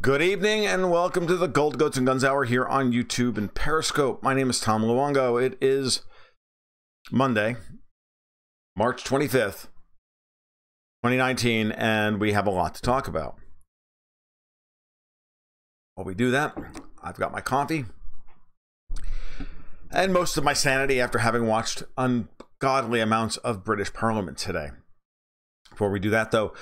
Good evening and welcome to the Gold Goats and Guns Hour here on YouTube and Periscope. My name is Tom Luongo. It is Monday, March 25th, 2019, and we have a lot to talk about. While we do that, I've got my coffee and most of my sanity after having watched ungodly amounts of British Parliament today. Before we do that, though,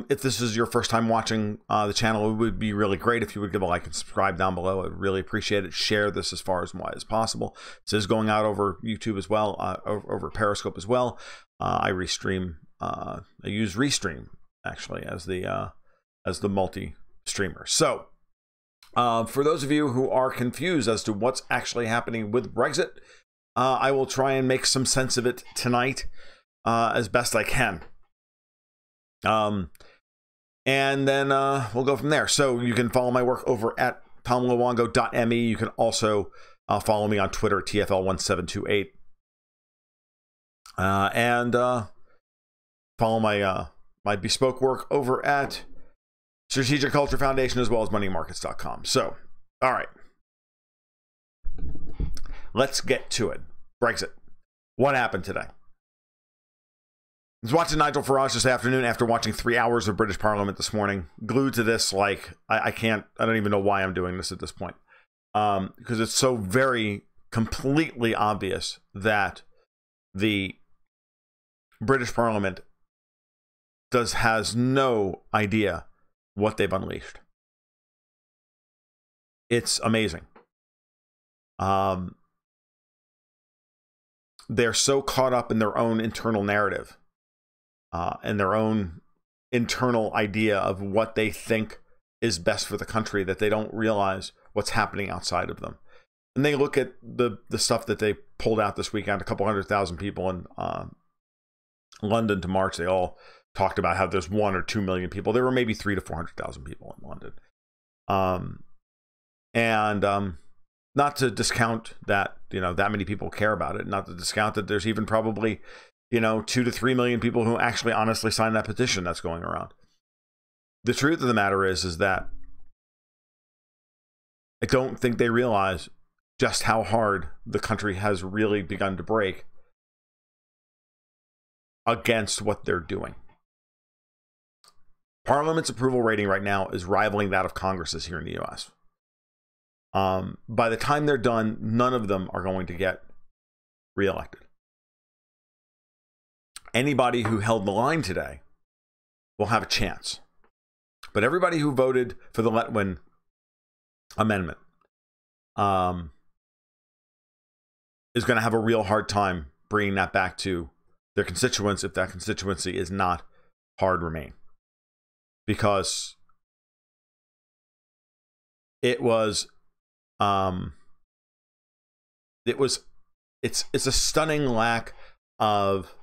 if this is your first time watching the channel, it would be really great if you would give a like and subscribe down below. I'd really appreciate it. Share this as far as wide as possible. This is going out over YouTube as well, over Periscope as well. I restream. I use Restream actually as the multi-streamer. So, for those of you who are confused as to what's actually happening with Brexit, I will try and make some sense of it tonight as best I can. And then we'll go from there. So you can follow my work over at tomluongo.me. You can also follow me on Twitter at TFL1728. And follow my bespoke work over at Strategic Culture Foundation as well as moneymarkets.com. So, all right. Let's get to it. Brexit. What happened today? I was watching Nigel Farage this afternoon after watching 3 hours of British Parliament this morning. Glued to this, like, I don't even know why I'm doing this at this point. Because it's so very completely obvious that the British Parliament has no idea what they've unleashed. It's amazing. They're so caught up in their own internal narrative. And their own internal idea of what they think is best for the country that they don't realize what's happening outside of them. And they look at the stuff that they pulled out this weekend, a couple 100,000 people in London to march. They all talked about how there's 1 or 2 million people. There were maybe 300,000 to 400,000 people in London. Not to discount that, that many people care about it. Not to discount that there's even probably 2 to 3 million people who actually honestly signed that petition that's going around. The truth of the matter is that I don't think they realize just how hard the country has really begun to break against what they're doing. Parliament's approval rating right now is rivaling that of Congress's here in the US. By the time they're done, none of them are going to get reelected. Anybody who held the line today will have a chance. But everybody who voted for the Letwin amendment is going to have a real hard time bringing that back to their constituents if that constituency is not hard remain. Because it's a stunning lack of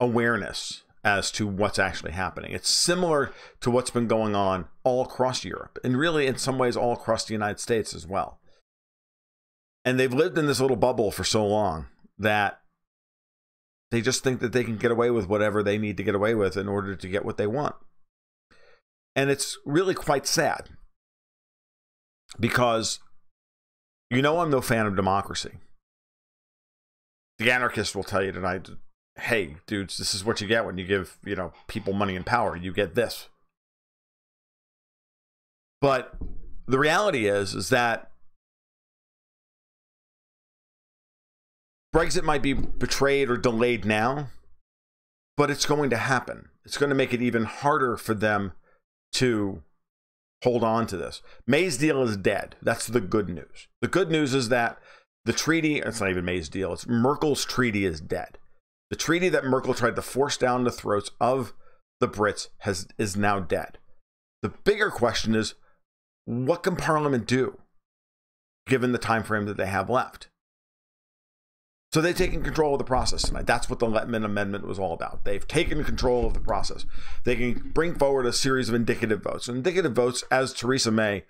awareness as to what's actually happening. It's similar to what's been going on all across Europe, and really in some ways all across the United States as well. And they've lived in this little bubble for so long that they just think that they can get away with whatever they need to get away with in order to get what they want. And it's really quite sad, because I'm no fan of democracy. The anarchist will tell you tonight, hey, dudes, this is what you get when you give, people money and power. You get this. But the reality is that Brexit might be betrayed or delayed now, but it's going to happen. It's going to make it even harder for them to hold on to this. May's deal is dead. That's the good news. The good news is that the treaty, it's not even May's deal, it's Merkel's treaty is dead. The treaty that Merkel tried to force down the throats of the Brits is now dead. The bigger question is, what can Parliament do given the time frame that they have left? So they've taken control of the process tonight. That's what the Letman Amendment was all about. They've taken control of the process. They can bring forward a series of indicative votes. And indicative votes, as Theresa May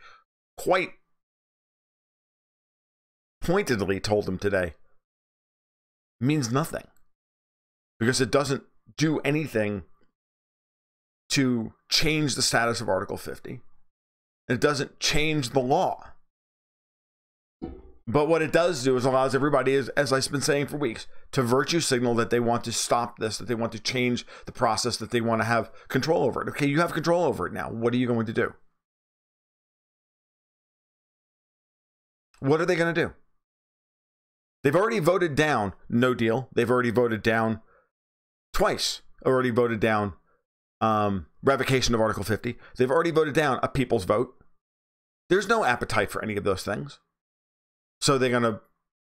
quite pointedly told them today, means nothing. Because it doesn't do anything to change the status of Article 50. It doesn't change the law. But what it does do is allows everybody, as I've been saying for weeks, to virtue signal that they want to stop this, that they want to change the process, that they want to have control over it. Okay, you have control over it now. What are you going to do? What are they going to do? They've already voted down no deal. They've already voted down twice. Already voted down revocation of Article 50. They've already voted down a people's vote. There's no appetite for any of those things. So they're going to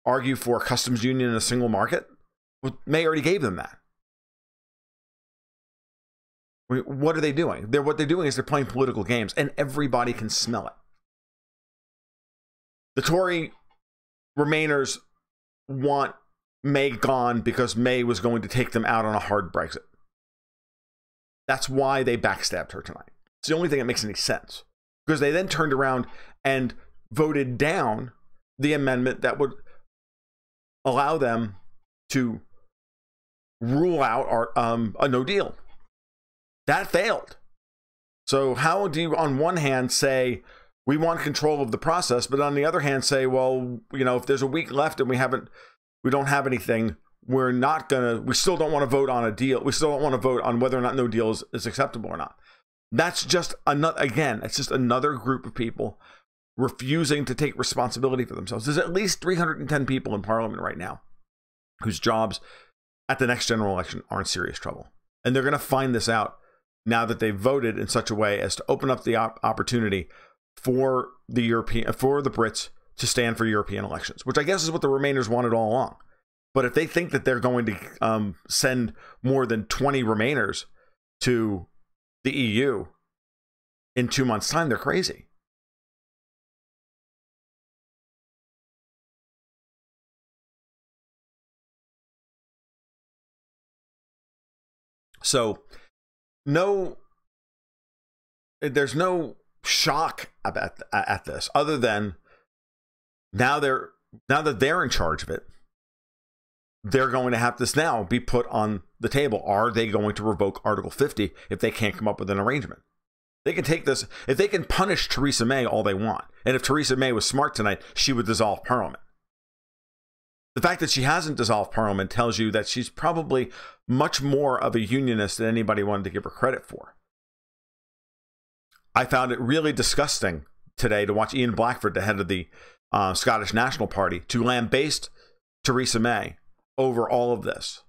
argue for a customs union and a single market? Well, May already gave them that. What are they doing? What they're doing is they're playing political games, and everybody can smell it. The Tory Remainers want May gone because May was going to take them out on a hard Brexit. That's why they backstabbed her tonight. It's the only thing that makes any sense. Because they then turned around and voted down the amendment that would allow them to rule out a no deal. That failed. So how do you, on one hand, say we want control of the process, but on the other hand say, well, you know, if there's a week left and we don't have anything, we still don't want to vote on a deal. We still don't want to vote on whether or not no deal is acceptable or not. That's just it's just another group of people refusing to take responsibility for themselves. There's at least 310 people in Parliament right now whose jobs at the next general election are in serious trouble. And they're going to find this out now that they've voted in such a way as to open up the opportunity for the Brits to stand for European elections, which I guess is what the Remainers wanted all along. But if they think that they're going to send more than 20 Remainers to the EU in 2 months' time, they're crazy. So there's no shock at this, other than now that they're in charge of it, they're going to have this now be put on the table. Are they going to revoke Article 50 if they can't come up with an arrangement? They can take this, if they can punish Theresa May all they want. And if Theresa May was smart tonight, she would dissolve Parliament. The fact that she hasn't dissolved Parliament tells you that she's probably much more of a unionist than anybody wanted to give her credit for. I found it really disgusting today to watch Ian Blackford, the head of the Scottish National Party, to lambaste Theresa May over all of this,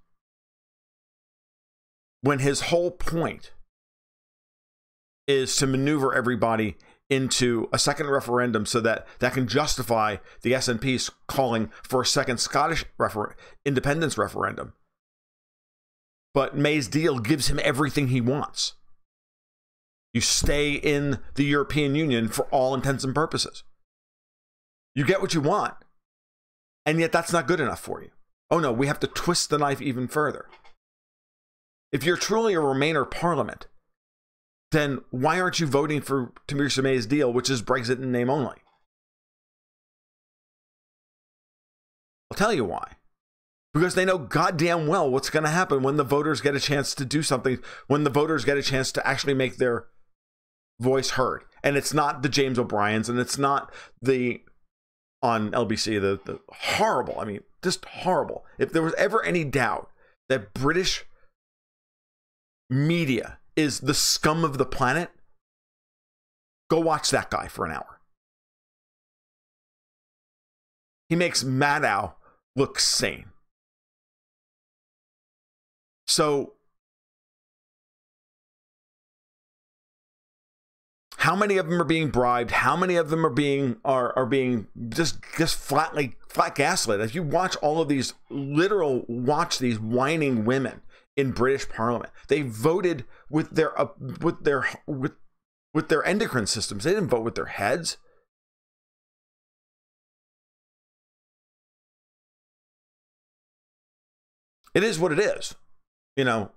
when his whole point is to maneuver everybody into a second referendum so that can justify the SNP's calling for a second Scottish independence referendum. But May's deal gives him everything he wants. You stay in the European Union for all intents and purposes. You get what you want. And yet that's not good enough for you. Oh no, we have to twist the knife even further. If you're truly a Remainer parliament, then why aren't you voting for Theresa May's deal, which is Brexit in name only? I'll tell you why. Because they know goddamn well what's going to happen when the voters get a chance to do something, when the voters get a chance to actually make their voice heard. And it's not the James O'Briens, and it's not on LBC, the horrible, I mean, just horrible. If there was ever any doubt that British media is the scum of the planet, go watch that guy for an hour. He makes Maddow look sane. So, how many of them are being bribed? How many of them are being just flat gaslit? If you watch all of these watch these whining women in British Parliament, they voted with their endocrine systems. They didn't vote with their heads. It is what it is. You know,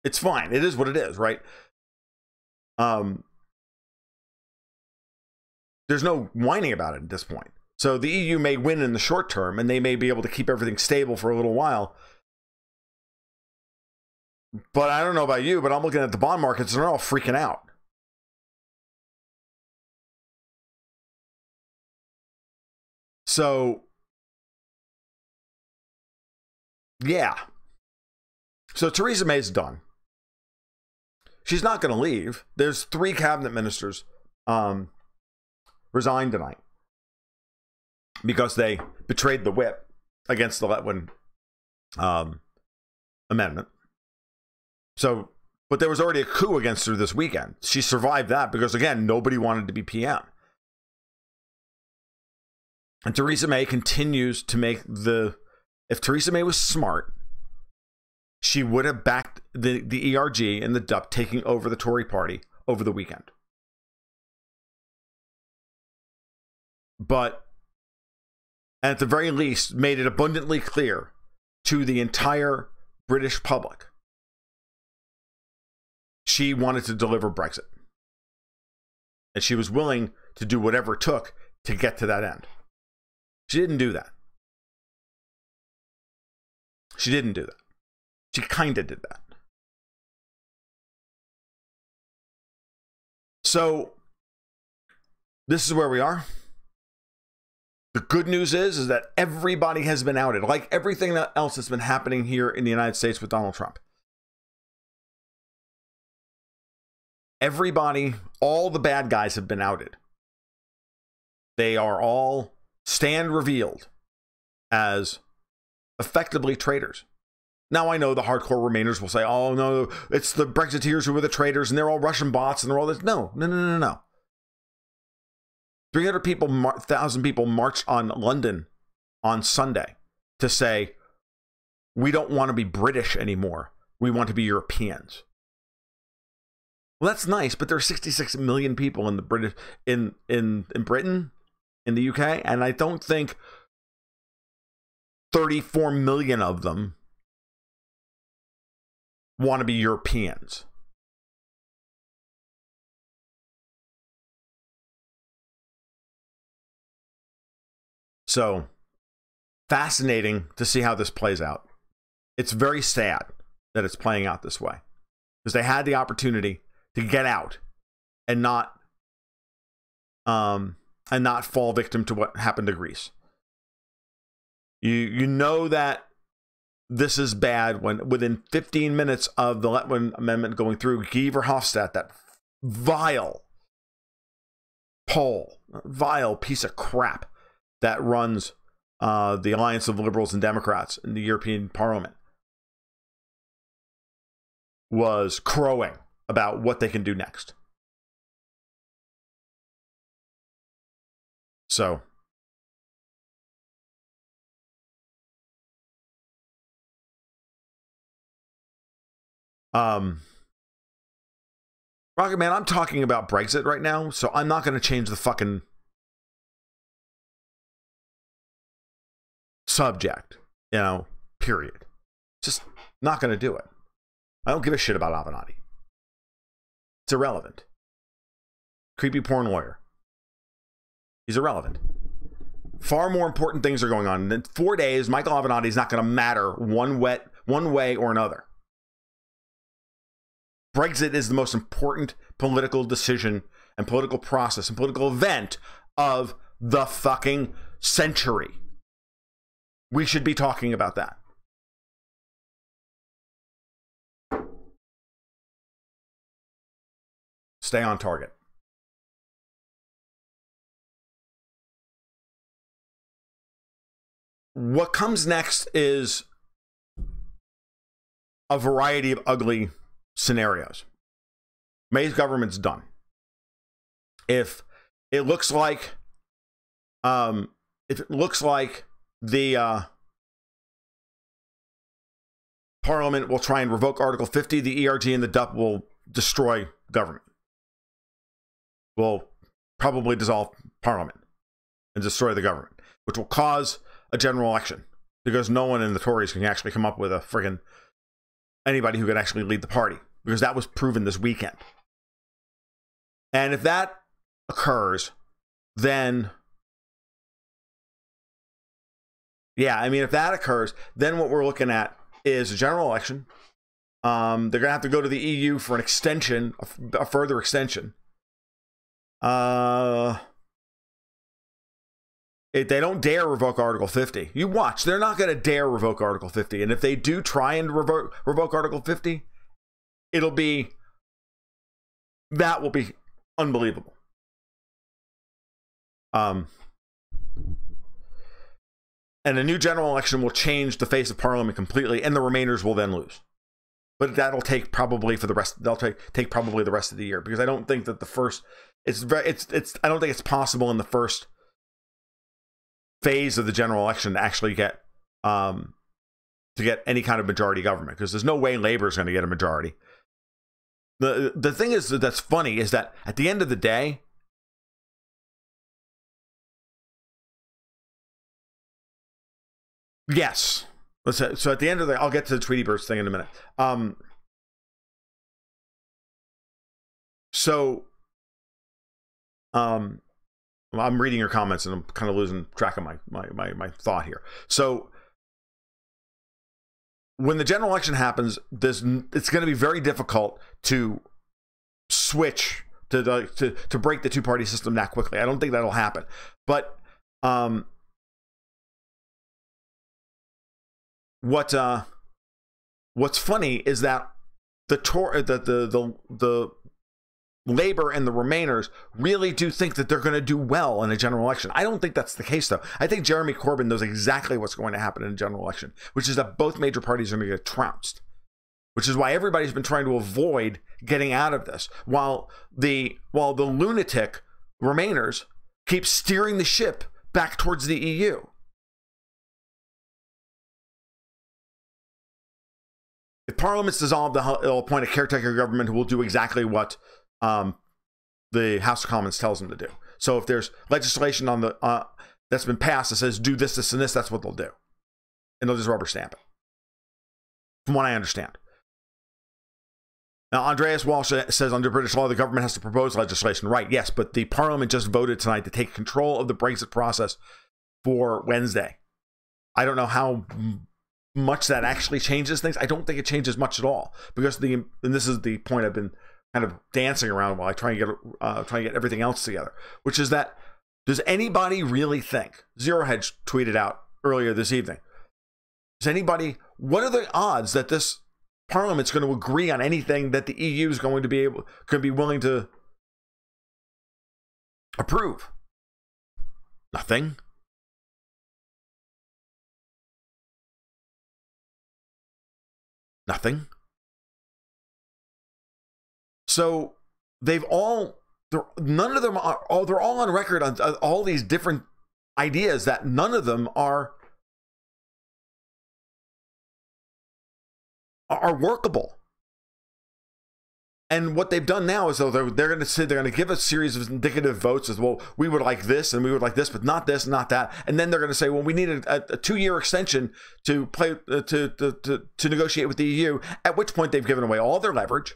it's fine. It is what it is, right? There's no whining about it at this point. So the EU may win in the short term, and they may be able to keep everything stable for a little while. But I don't know about you, but I'm looking at the bond markets and they're all freaking out. So, yeah. So Theresa May's done. She's not going to leave. There's 3 cabinet ministers resigned tonight because they betrayed the whip against the Letwin amendment. So, but there was already a coup against her this weekend. She survived that because, again, nobody wanted to be PM. And Theresa May continues to make the... If Theresa May was smart, she would have backed the ERG and the DUP taking over the Tory party over the weekend. But at the very least, made it abundantly clear to the entire British public she wanted to deliver Brexit. And she was willing to do whatever it took to get to that end. She didn't do that. She didn't do that. She kind of did that. So, this is where we are. The good news is that everybody has been outed, like everything else that's been happening here in the United States with Donald Trump. Everybody, all the bad guys have been outed. They are all stand revealed as effectively traitors. Now, I know the hardcore Remainers will say, oh, no, it's the Brexiteers who are the traitors and they're all Russian bots and they're all this. No. 300,000 people marched on London on Sunday to say, we don't want to be British anymore. We want to be Europeans. Well, that's nice, but there are 66 million people in the British in Britain, in the UK, and I don't think 34 million of them want to be Europeans. So, fascinating to see how this plays out. It's very sad that it's playing out this way, because they had the opportunity to get out and not fall victim to what happened to Greece. You know that this is bad when within 15 minutes of the Letwin Amendment going through, Guy Verhofstadt, that vile piece of crap that runs the Alliance of Liberals and Democrats in the European Parliament, was crowing about what they can do next. So, Rocket Man, I'm talking about Brexit right now, so I'm not going to change the fucking subject, period. Just not going to do it. I don't give a shit about Avenatti. It's irrelevant. Creepy porn lawyer. He's irrelevant. Far more important things are going on. In 4 days, Michael Avenatti is not going to matter one way or another. Brexit is the most important political decision and political process and political event of the fucking century. We should be talking about that. Stay on target. What comes next is a variety of ugly scenarios. May's government's done. If it looks like the Parliament will try and revoke Article 50, the ERG and the DUP will destroy government. Will probably dissolve Parliament and destroy the government, which will cause a general election, because no one in the Tories can actually come up with a friggin' anybody who could actually lead the party, because that was proven this weekend. And if that occurs, then if that occurs, then what we're looking at is a general election, They're going to have to go to the EU for an extension, a further extension. If they don't dare revoke Article 50. You watch. They're not going to dare revoke Article 50. And if they do try and revoke Article 50, that will be unbelievable. And a new general election will change the face of Parliament completely, and the Remainers will then lose. But that'll take probably for the rest. They'll take probably the rest of the year, because I don't think that the first. I don't think it's possible in the first phase of the general election to actually get any kind of majority government, because there's no way Labour is going to get a majority. The thing is that's funny is that at the end of the day, yes. So at the end of I'll get to the Tweety Birds thing in a minute. I'm reading your comments and I'm kind of losing track of my thought here. So when the general election happens, it's going to be very difficult to switch to break the two-party system that quickly. I don't think that'll happen. But what's funny is that the Labour and the Remainers really do think that they're going to do well in a general election. I don't think that's the case, though. I think Jeremy Corbyn knows exactly what's going to happen in a general election, which is that both major parties are going to get trounced, which is why everybody's been trying to avoid getting out of this, while the lunatic Remainers keep steering the ship back towards the EU. If Parliament's dissolved, they'll appoint a caretaker government who will do exactly what the House of Commons tells them to do. So if there's legislation on the that's been passed that says do this, this, and this, that's what they'll do, and they'll just rubber stamp it. From what I understand. Now, Andreas Walsh says under British law, the government has to propose legislation. Right? Yes, but the Parliament just voted tonight to take control of the Brexit process for Wednesday. I don't know how much that actually changes things. I don't think it changes much at all, because and this is the point I've been kind of dancing around while I try and get everything else together, which is that, does anybody really think, Zero Hedge tweeted out earlier this evening, what are the odds that this Parliament's going to agree on anything that the EU is going to be willing to approve? Nothing. Nothing. So they're all on record on all these different ideas that none of them are workable. And what they've done now is, though, they're going to give a series of indicative votes as well. We would like this and we would like this, but not this, not that. And then they're going to say, well, we need a 2-year extension to negotiate with the EU. At which point they've given away all their leverage.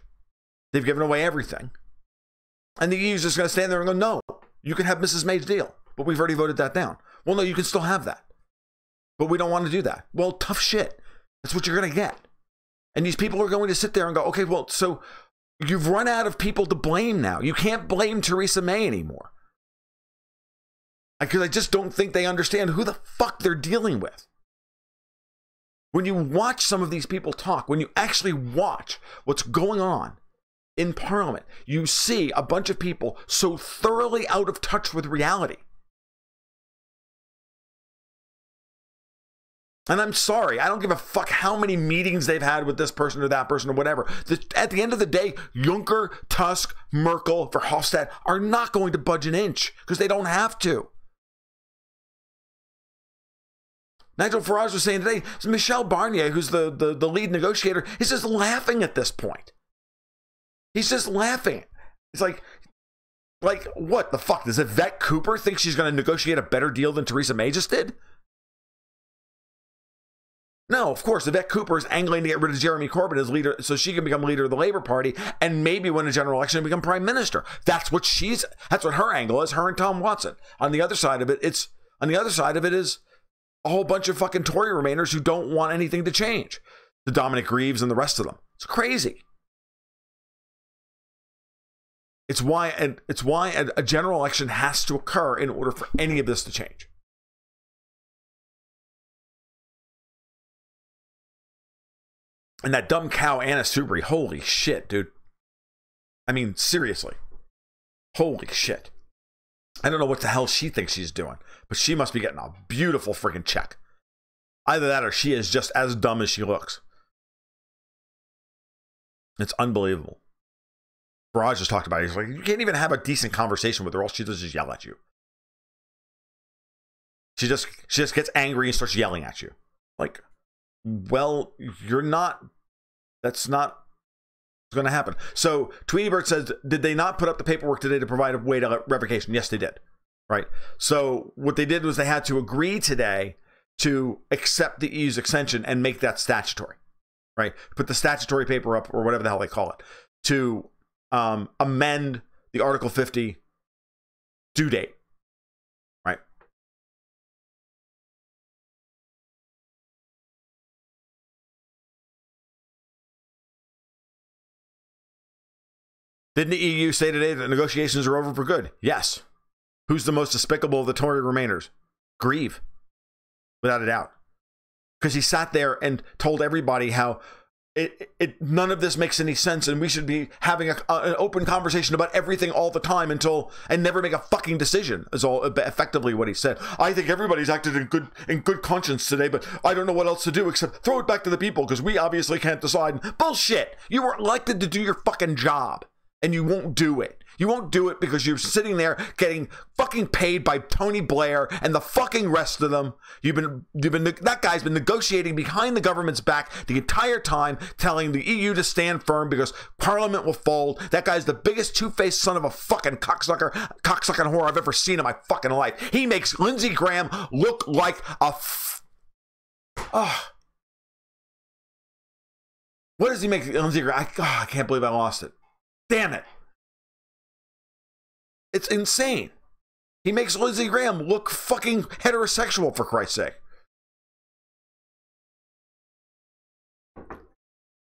They've given away everything. And the EU is just going to stand there and go, no, you can have Mrs. May's deal, but we've already voted that down. Well, no, you can still have that, but we don't want to do that. Well, tough shit. That's what you're going to get. And these people are going to sit there and go, okay, well, so you've run out of people to blame now. You can't blame Theresa May anymore. Because I just don't think they understand who the fuck they're dealing with. When you watch some of these people talk, when you actually watch what's going on in Parliament, you see a bunch of people so thoroughly out of touch with reality. And I'm sorry, I don't give a fuck how many meetings they've had with this person or that person or whatever. At the end of the day, Juncker, Tusk, Merkel, Verhofstadt are not going to budge an inch because they don't have to. Nigel Farage was saying today, Michel Barnier, who's the lead negotiator, is just laughing at this point. He's just laughing. It's like what the fuck? Does Yvette Cooper think she's going to negotiate a better deal than Theresa May just did? No, of course, Yvette Cooper is angling to get rid of Jeremy Corbyn as leader so she can become leader of the Labour Party and maybe win a general election and become prime minister. That's what her angle is, her and Tom Watson. On the other side of it is a whole bunch of fucking Tory Remainers who don't want anything to change. The Dominic Reeves and the rest of them. It's crazy. It's why a general election has to occur in order for any of this to change. And that dumb cow, Anna Soubry, holy shit, dude. I mean, seriously. Holy shit. I don't know what the hell she thinks she's doing, but she must be getting a beautiful freaking check. Either that or she is just as dumb as she looks. It's unbelievable. Farage just talked about it. He's like, you can't even have a decent conversation with her. All she does is yell at you. She just gets angry and starts yelling at you. Like, well, you're not. That's not what's going to happen. So Tweety Bird says, did they not put up the paperwork today to provide a way to revocation? Yes, they did. Right. So what they did was they had to agree today to accept the EU's extension and make that statutory. Right. Put the statutory paper up, or whatever the hell they call it, to amend the Article 50 due date. Right. Didn't the EU say today that negotiations are over for good? Yes. Who's the most despicable of the Tory Remainers? Grieve. Without a doubt. Because he sat there and told everybody how none of this makes any sense, and we should be having an open conversation about everything all the time and never make a fucking decision, is all effectively what he said. I think everybody's acted in good conscience today, but I don't know what else to do except throw it back to the people because we obviously can't decide. Bullshit! You were elected to do your fucking job, and you won't do it. You won't do it because you're sitting there getting fucking paid by Tony Blair and the fucking rest of them. That guy's been negotiating behind the government's back the entire time, telling the EU to stand firm because Parliament will fold. That guy's the biggest two-faced son of a fucking cocksucking whore I've ever seen in my fucking life. He makes Lindsey Graham look like a What does he make Lindsey Graham? I can't believe I lost it. Damn it. It's insane. He makes Lindsey Graham look fucking heterosexual, for Christ's sake.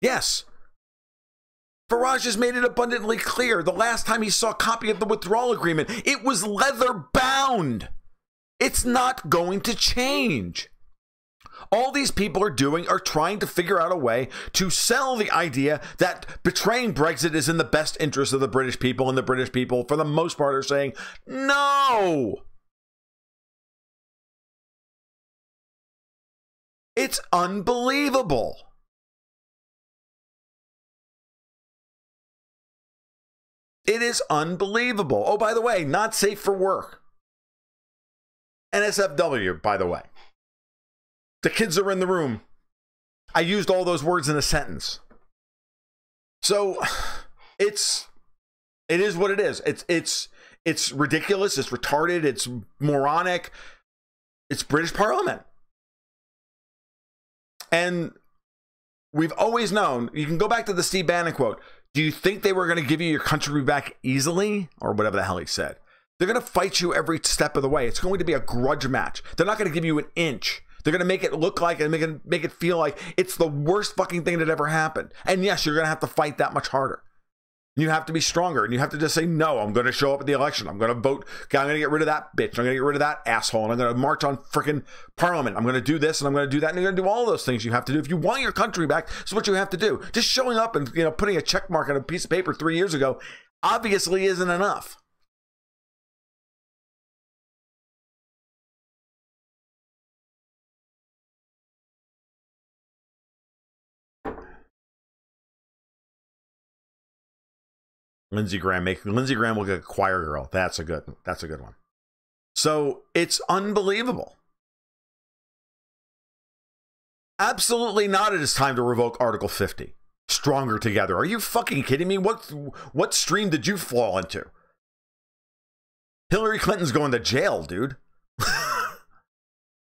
Yes. Farage has made it abundantly clear. The last time he saw a copy of the withdrawal agreement, it was leather bound. It's not going to change. All these people are trying to figure out a way to sell the idea that betraying Brexit is in the best interest of the British people, and the British people, for the most part, are saying, no. It's unbelievable. It is unbelievable. Oh, by the way, not safe for work. NSFW, by the way. The kids are in the room. I used all those words in a sentence. So it is what it is. It's ridiculous. It's retarded. It's moronic. It's British Parliament. And we've always known, you can go back to the Steve Bannon quote. Do you think they were going to give you your country back easily? Or whatever the hell he said. They're going to fight you every step of the way. It's going to be a grudge match. They're not going to give you an inch. They're going to make it look like and make it feel like it's the worst fucking thing that ever happened. And yes, you're going to have to fight that much harder. You have to be stronger, and you have to just say, no, I'm going to show up at the election. I'm going to vote. I'm going to get rid of that bitch. I'm going to get rid of that asshole. And I'm going to march on freaking Parliament. I'm going to do this, and I'm going to do that. And you're going to do all those things you have to do. If you want your country back, that's what you have to do. Just showing up and putting a check mark on a piece of paper 3 years ago obviously isn't enough. Lindsey Graham will get a choir girl. That's a good one. So it's unbelievable. Absolutely not. It is time to revoke Article 50. Stronger together. Are you fucking kidding me? What stream did you fall into? Hillary Clinton's going to jail, dude.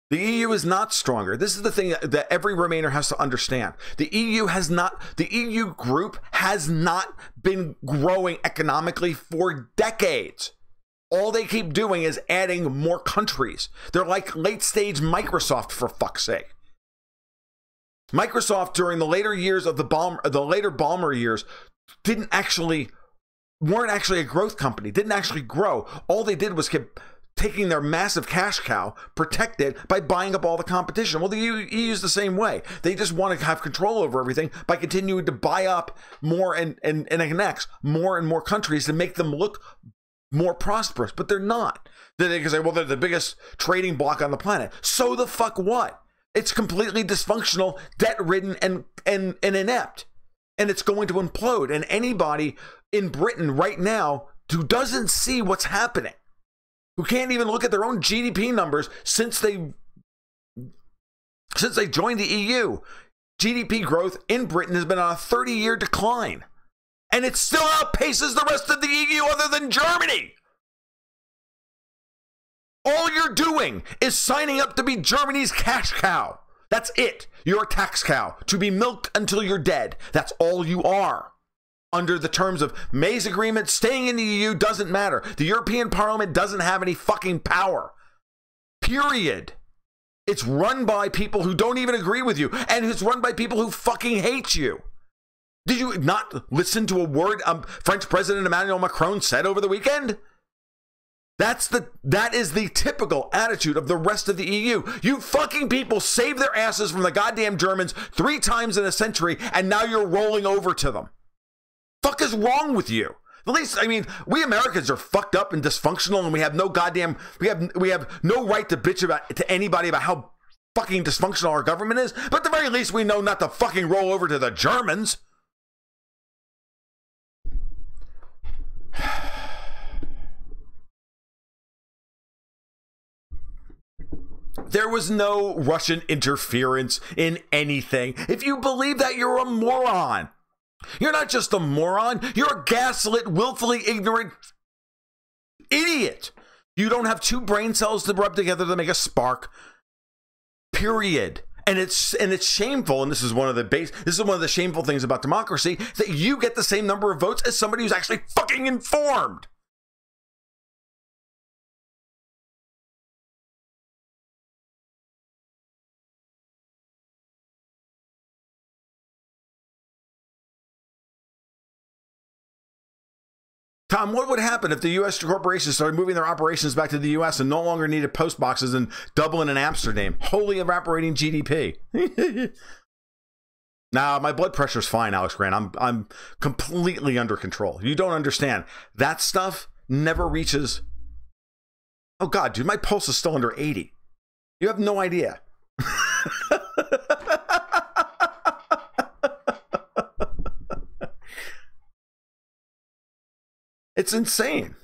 The EU is not stronger. This is the thing that every Remainer has to understand. The EU group has not been growing economically for decades. All they keep doing is adding more countries. They're like late stage Microsoft, for fuck's sake. Microsoft during the later years of the later Ballmer years weren't actually a growth company, didn't actually grow. All they did was keep taking their massive cash cow, protect it by buying up all the competition. Well, the EU is the same way. They just want to have control over everything by continuing to buy up more and annex more and more countries to make them look more prosperous, but they're not. They can say, well, they're the biggest trading bloc on the planet. So the fuck what? It's completely dysfunctional, debt-ridden, and inept. And it's going to implode. And anybody in Britain right now who doesn't see what's happening, who can't even look at their own GDP numbers since they joined the EU, GDP growth in Britain has been on a 30-year decline. And it still outpaces the rest of the EU other than Germany. All you're doing is signing up to be Germany's cash cow. That's it. You're a tax cow to be milked until you're dead. That's all you are. Under the terms of May's agreement, staying in the EU doesn't matter. The European Parliament doesn't have any fucking power. Period. It's run by people who don't even agree with you, and it's run by people who fucking hate you. Did you not listen to a word French President Emmanuel Macron said over the weekend? That is the typical attitude of the rest of the EU. You fucking people saved their asses from the goddamn Germans 3 times in a century, and now you're rolling over to them. Fuck is wrong with you? At least, I mean, we Americans are fucked up and dysfunctional, and we have no goddamn, we have no right to bitch to anybody about how fucking dysfunctional our government is. But at the very least, we know not to fucking roll over to the Germans. There was no Russian interference in anything. If you believe that, you're a moron. You're not just a moron. You're a gaslit, willfully ignorant idiot. You don't have 2 brain cells to rub together to make a spark. Period. And it's shameful, and this is one of the shameful things about democracy, that you get the same number of votes as somebody who's actually fucking informed. Tom, what would happen if the U.S. corporations started moving their operations back to the U.S. and no longer needed post boxes in Dublin and Amsterdam? Wholly evaporating GDP. Nah, my blood pressure's fine, Alex Grant. I'm completely under control. You don't understand. That stuff never reaches... Oh, God, dude, my pulse is still under 80. You have no idea. It's insane.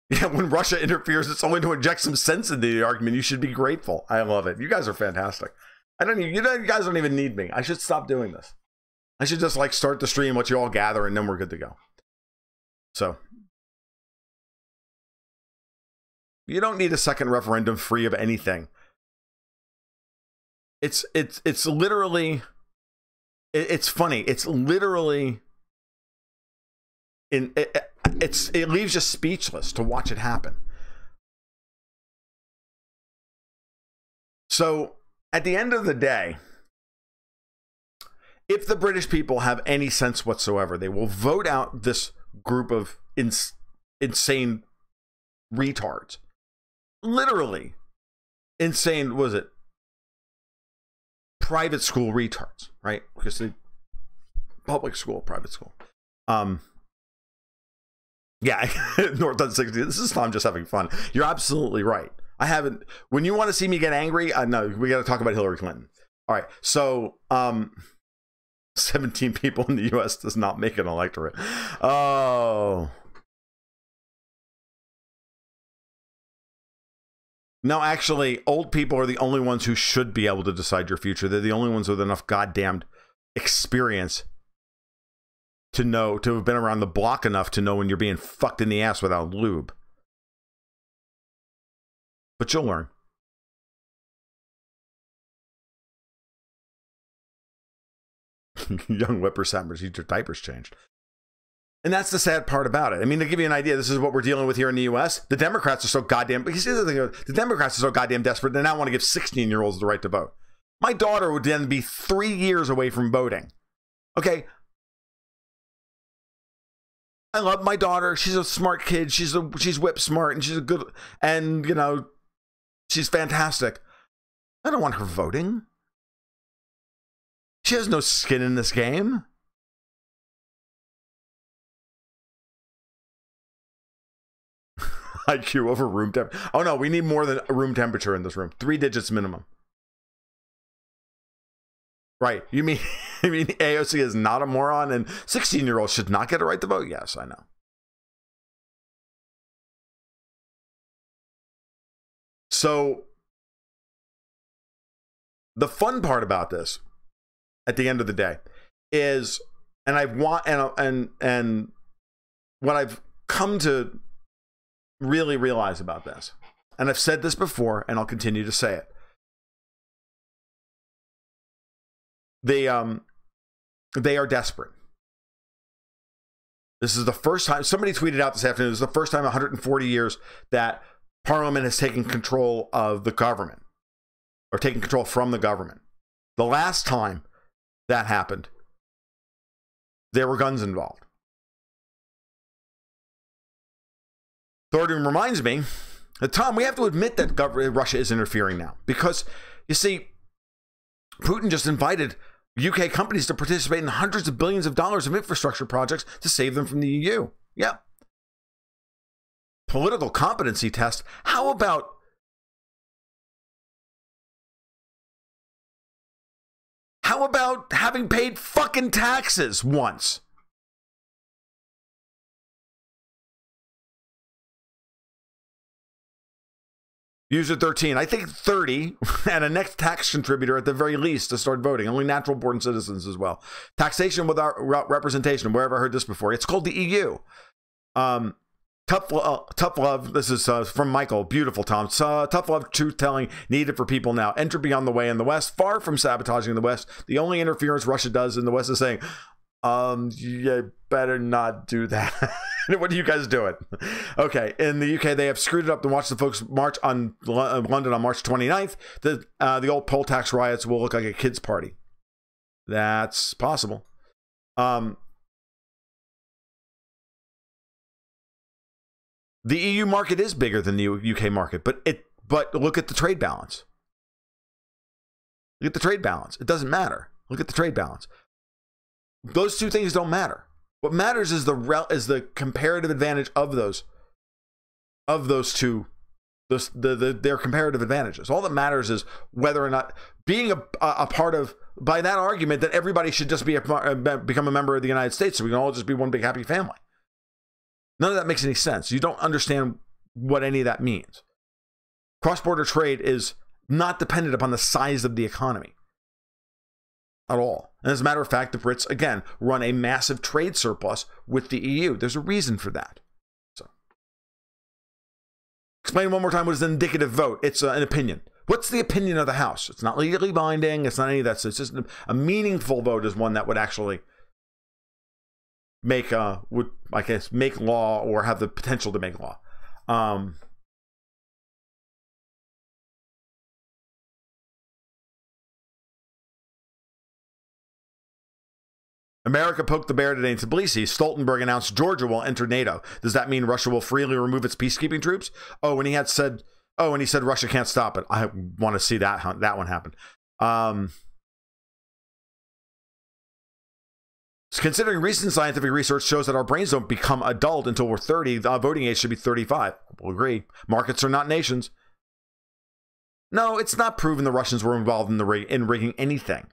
Yeah, when Russia interferes, it's only to inject some sense into the argument. You should be grateful. I love it. You guys are fantastic. You guys don't even need me. I should stop doing this. I should just like start the stream, let you all gather, and then we're good to go. So you don't need a second referendum free of anything. It's literally, it's funny. It's literally, it leaves you speechless to watch it happen. So at the end of the day, if the British people have any sense whatsoever, they will vote out this group of insane retards. Literally insane, was it? Private school retards, right? Because the public school, private school. Yeah, North on 60. This is Tom just having fun. You're absolutely right. I haven't. When you want to see me get angry, no, we got to talk about Hillary Clinton. All right, so 17 people in the U.S. does not make an electorate. Oh. No, actually, old people are the only ones who should be able to decide your future. They're the only ones with enough goddamned experience to know, to have been around the block enough to know when you're being fucked in the ass without lube. But you'll learn. Young whippersnappers, your diapers changed. And that's the sad part about it. I mean, to give you an idea, this is what we're dealing with here in the U.S. The Democrats are so goddamn, because the Democrats are so goddamn desperate, they now want to give 16-year-olds the right to vote. My daughter would then be 3 years away from voting. Okay. I love my daughter. She's a smart kid. She's whip smart, and she's a good, and you know, she's fantastic. I don't want her voting. She has no skin in this game. IQ over room temperature. Oh no, we need more than room temperature in this room. 3 digits minimum. Right. You mean AOC is not a moron and 16-year-olds should not get a right to vote? Yes, I know. So the fun part about this at the end of the day is, and and what I've come to really realize about this, and I've said this before and I'll continue to say it, they are desperate. This is the first time, somebody tweeted out this afternoon, this is the first time in 140 years that Parliament has taken control of the government, or taken control from the government. The last time that happened, there were guns involved. Thornton reminds me that, Tom, we have to admit that Russia is interfering now. Because, you see, Putin just invited UK companies to participate in hundreds of billions of dollars of infrastructure projects to save them from the EU. Yeah. Political competency test. How about having paid fucking taxes once? User 13, I think 30, and a next tax contributor at the very least to start voting. Only natural born citizens as well. Taxation without representation. Where have I heard this before? It's called the EU. Tough love. This is from Michael. Beautiful, Tom. Tough love, truth telling needed for people now. Entropy on the way in the West. Far from sabotaging the West. The only interference Russia does in the West is saying, you better not do that. What are you guys doing? Okay, in the UK, they have screwed it up to watch the folks march on London on March 29th. The old poll tax riots will look like a kids' party. That's possible. The EU market is bigger than the UK market, but look at the trade balance. Look at the trade balance. It doesn't matter. Look at the trade balance. Those two things don't matter. What matters is the comparative advantage of those two, their comparative advantages. All that matters is whether or not being a part of, by that argument, that everybody should just become a member of the United States, so we can all just be one big happy family. None of that makes any sense. You don't understand what any of that means. Cross-border trade is not dependent upon the size of the economy at all. And as a matter of fact, the Brits, again, run a massive trade surplus with the EU. There's a reason for that. So, explain one more time what is an indicative vote. It's an opinion. What's the opinion of the House? It's not legally binding. It's not any of that. So it's just a meaningful vote is one that would actually make make law, or have the potential to make law. America poked the bear today in Tbilisi. Stoltenberg announced Georgia will enter NATO. Does that mean Russia will freely remove its peacekeeping troops? And he said Russia can't stop it. I want to see that one happen. Considering recent scientific research shows that our brains don't become adult until we're 30, the voting age should be 35. We'll agree. Markets are not nations. No, it's not proven the Russians were involved in rigging anything.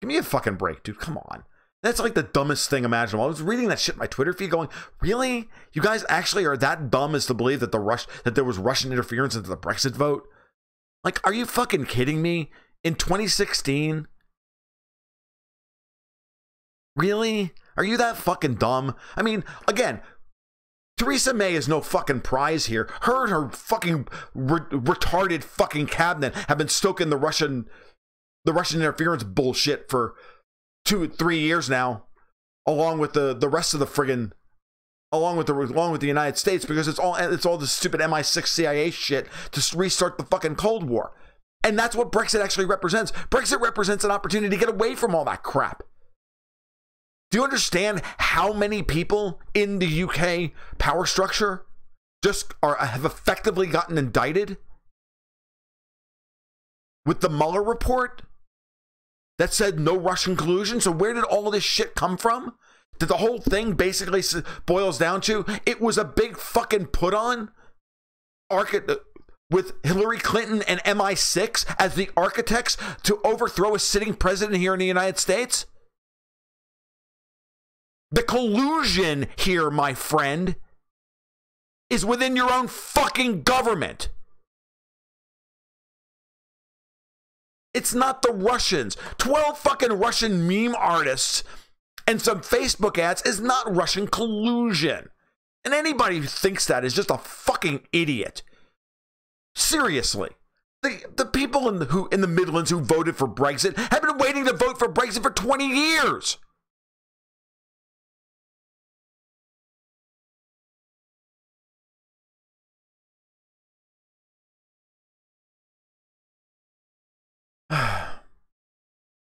Give me a fucking break, dude. Come on. That's like the dumbest thing imaginable. I was reading that shit in my Twitter feed going, really? You guys actually are that dumb as to believe that that there was Russian interference into the Brexit vote? Like, are you fucking kidding me? In 2016? Really? Are you that fucking dumb? I mean, again, Theresa May is no fucking prize here. Her and her fucking retarded fucking cabinet have been stoking the Russian interference bullshit for 2-3 years now, along with the rest of the friggin' along with the United States, because it's all the stupid MI6 CIA shit to restart the fucking Cold War. And that's what Brexit actually represents. Brexit represents an opportunity to get away from all that crap. Do you understand how many people in the UK power structure just have effectively gotten indicted with the Mueller report that said no Russian collusion? So where did all this shit come from? Did the whole thing basically boils down to it was a big fucking put on with Hillary Clinton and MI6 as the architects to overthrow a sitting president here in the United States? The collusion here, my friend, is within your own fucking government. It's not the Russians. 12 fucking Russian meme artists and some Facebook ads is not Russian collusion. And anybody who thinks that is just a fucking idiot. Seriously. The people in the Midlands who voted for Brexit have been waiting to vote for Brexit for 20 years.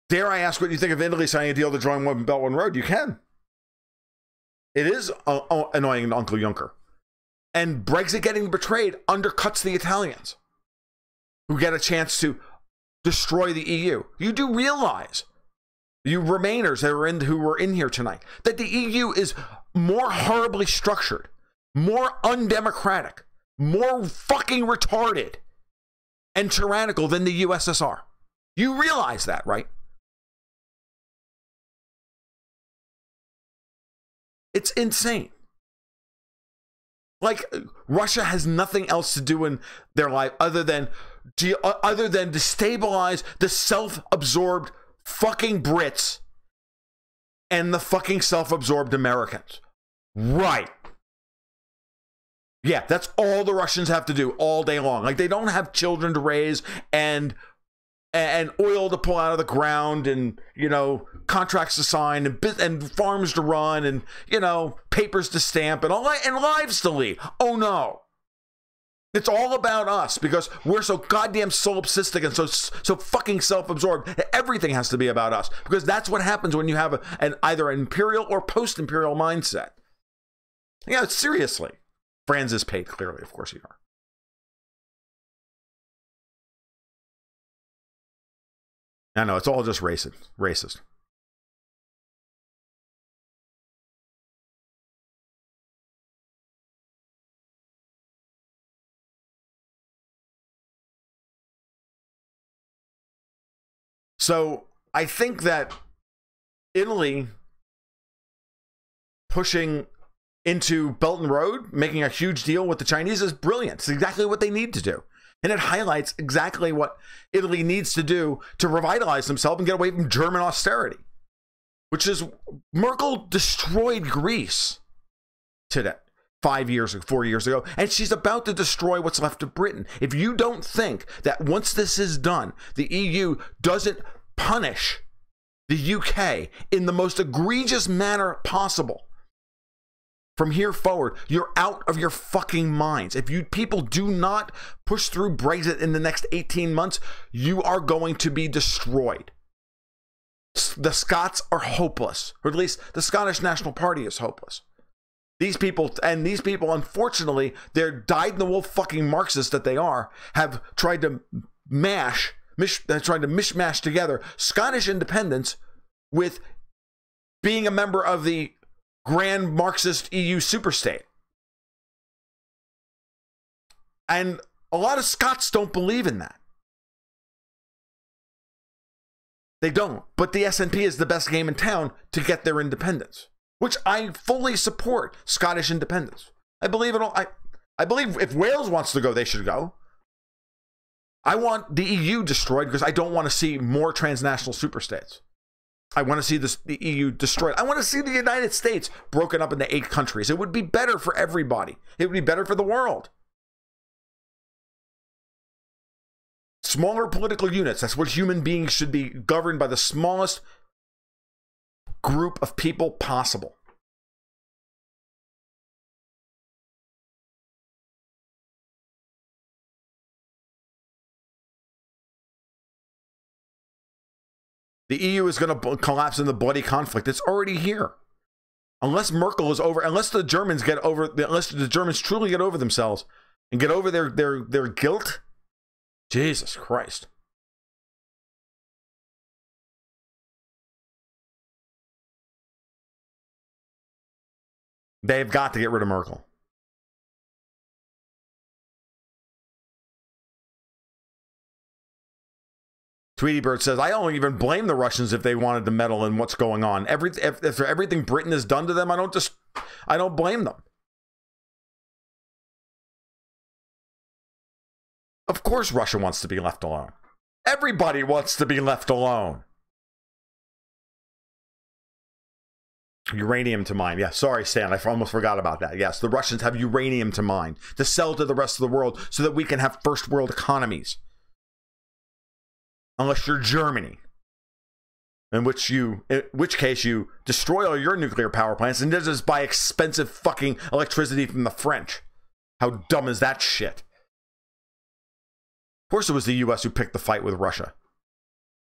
Dare I ask what you think of Italy signing a deal to join One Belt, One Road? You can. It is annoying to Uncle Juncker. And Brexit getting betrayed undercuts the Italians, who get a chance to destroy the EU. You do realize, you Remainers who were in here tonight, that the EU is more horribly structured, more undemocratic, more fucking retarded and tyrannical than the USSR. You realize that, right? It's insane. Like, Russia has nothing else to do in their life other than destabilize the self-absorbed fucking Brits and the fucking self-absorbed Americans. Right. Yeah, that's all the Russians have to do all day long. Like, they don't have children to raise and oil to pull out of the ground and, you know, contracts to sign and farms to run and, you know, papers to stamp and all that, and lives to lead. Oh no. It's all about us because we're so goddamn solipsistic and so fucking self-absorbed that everything has to be about us, because that's what happens when you have either an imperial or post-imperial mindset. Yeah, seriously. Franz is paid, clearly, of course you are. I know, it's all just racist. So I think that Italy pushing into Belt and Road, making a huge deal with the Chinese, is brilliant. It's exactly what they need to do. And it highlights exactly what Italy needs to do to revitalize themselves and get away from German austerity, which is Merkel destroyed Greece today, 4 years ago, and she's about to destroy what's left of Britain. If you don't think that once this is done, the EU doesn't punish the UK in the most egregious manner possible, from here forward, you're out of your fucking minds. If you people do not push through Brexit in the next 18 months, you are going to be destroyed. The Scots are hopeless, or at least the Scottish National Party is hopeless. These people, unfortunately, they're dyed-in-the-wool fucking Marxists that they are, have tried to mishmash together Scottish independence with being a member of the grand Marxist EU superstate. And a lot of Scots don't believe in that. They don't. But the SNP is the best game in town to get their independence, which I fully support. Scottish independence. I believe it all. I believe if Wales wants to go, they should go. I want the EU destroyed because I don't want to see more transnational superstates. I want to see the EU destroyed. I want to see the United States broken up into 8 countries. It would be better for everybody. It would be better for the world. Smaller political units. That's what human beings should be, governed by the smallest group of people possible. The EU is going to collapse in the bloody conflict. It's already here. Unless Merkel is over, unless the Germans truly get over themselves and get over their guilt, Jesus Christ. They've got to get rid of Merkel. Tweety Bird says, I don't even blame the Russians if they wanted to meddle in what's going on. If everything Britain has done to them, I don't blame them. Of course Russia wants to be left alone. Everybody wants to be left alone. Uranium to mine. Yeah, sorry, Stan. I almost forgot about that. Yes, the Russians have uranium to mine to sell to the rest of the world so that we can have first world economies. Unless you're Germany, in which case you destroy all your nuclear power plants and just buy expensive fucking electricity from the French. How dumb is that shit? Of course it was the US who picked the fight with Russia.